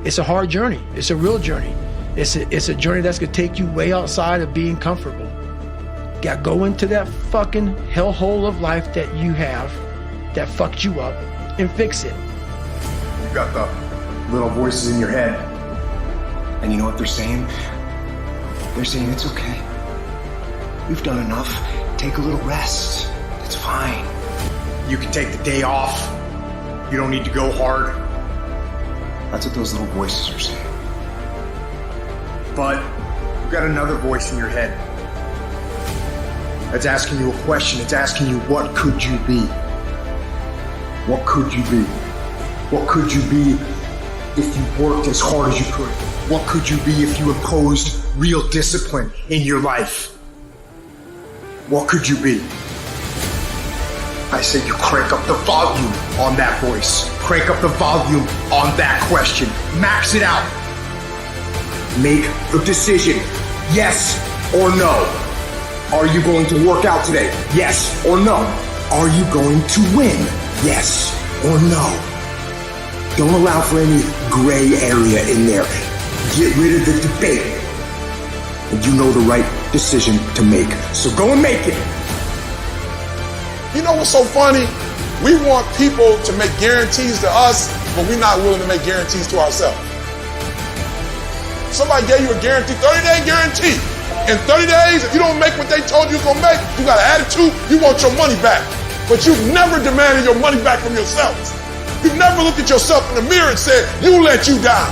It's a hard journey. It's a real journey. It's a journey that's gonna take you way outside of being comfortable. You gotta go into that fucking hellhole of life that you have that fucked you up and fix it. You got the little voices in your head. And you know what they're saying? They're saying it's okay. You've done enough. Take a little rest. It's fine. You can take the day off. You don't need to go hard. That's what those little voices are saying. But you've got another voice in your head that's asking you a question. It's asking you, what could you be? What could you be? What could you be if you worked as hard as you could? What could you be if you imposed real discipline in your life? What could you be? I say you crank up the volume on that voice. Crank up the volume on that question. Max it out. Make the decision, yes or no. Are you going to work out today? Yes or no. Are you going to win? Yes or no. Don't allow for any gray area in there. Get rid of the debate. And you know the right decision to make. So go and make it. You know what's so funny? We want people to make guarantees to us, but we're not willing to make guarantees to ourselves. Somebody gave you a guarantee, 30-day guarantee. In 30 days, if you don't make what they told you you're gonna make, you got an attitude, you want your money back. But you've never demanded your money back from yourself. You've never looked at yourself in the mirror and said, you let you down.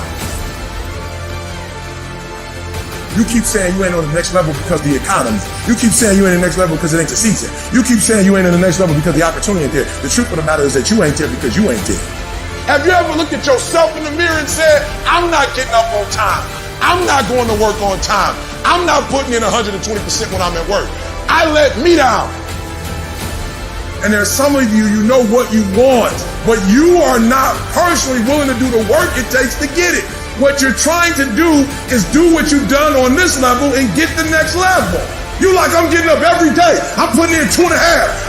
You keep saying you ain't on the next level because of the economy. You keep saying you ain't in the next level because it ain't the season. You keep saying you ain't in the next level because the opportunity ain't there. The truth of the matter is that you ain't there because you ain't there. Have you ever looked at yourself in the mirror and said, I'm not getting up on time. I'm not going to work on time. I'm not putting in 120% when I'm at work. I let me down. And there's some of you, you know what you want, but you are not personally willing to do the work it takes to get it. What you're trying to do is do what you've done on this level and get the next level. You like, I'm getting up every day. I'm putting in 2.5.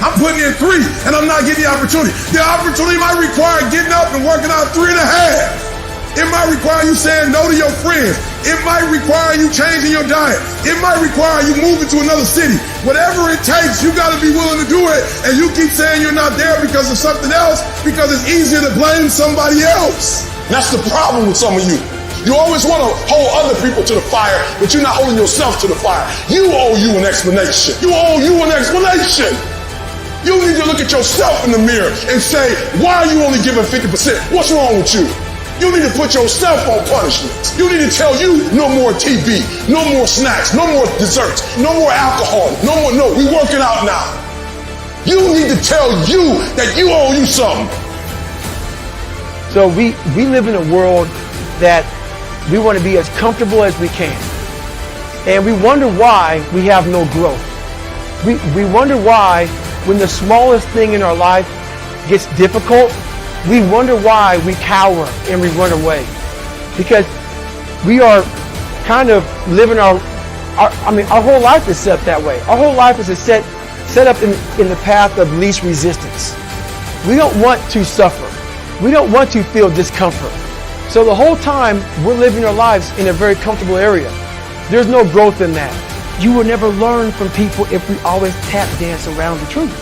I'm putting in 3, and I'm not getting the opportunity. The opportunity might require getting up and working out 3.5. It might require you saying no to your friends. It might require you changing your diet. It might require you moving to another city. Whatever it takes, you got to be willing to do it. And you keep saying you're not there because of something else, because it's easier to blame somebody else. That's the problem with some of you. You always want to hold other people to the fire, but you're not holding yourself to the fire. You owe you an explanation. You owe you an explanation. You need to look at yourself in the mirror and say, why are you only giving 50%? What's wrong with you? You need to put yourself on punishment. You need to tell you no more TV, no more snacks, no more desserts, no more alcohol, no, we working out now. You need to tell you that you owe you something. So we live in a world that we want to be as comfortable as we can. And we wonder why we have no growth. We wonder why when the smallest thing in our life gets difficult, we wonder why we cower and we run away. Because we are kind of living our whole life is set that way. Our whole life is set up in the path of least resistance. We don't want to suffer. We don't want to feel discomfort. So the whole time we're living our lives in a very comfortable area. There's no growth in that. You will never learn from people if we always tap dance around the truth.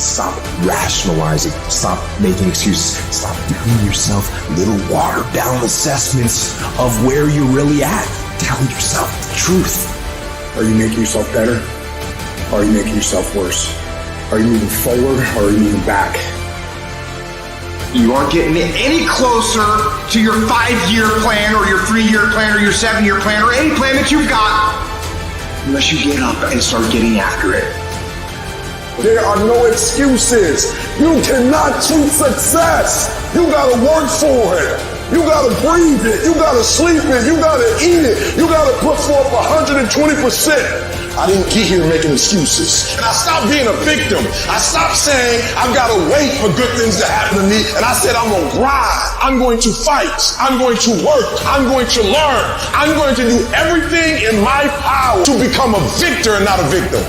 Stop rationalizing. Stop making excuses. Stop giving yourself little watered down assessments of where you're really at. Tell yourself the truth. Are you making yourself better? Or are you making yourself worse? Are you moving forward or are you moving back? You aren't getting any closer to your 5-year plan or your 3-year plan or your 7-year plan or any plan that you've got unless you get up and start getting after it. There are no excuses. You cannot cheat success. You gotta work for it. You gotta breathe it. You gotta sleep it. You gotta eat it. You gotta put forth 120%. I didn't get here making excuses. And I stopped being a victim. I stopped saying I've got to wait for good things to happen to me. And I said I'm going to grind. I'm going to fight. I'm going to work. I'm going to learn. I'm going to do everything in my power to become a victor and not a victim.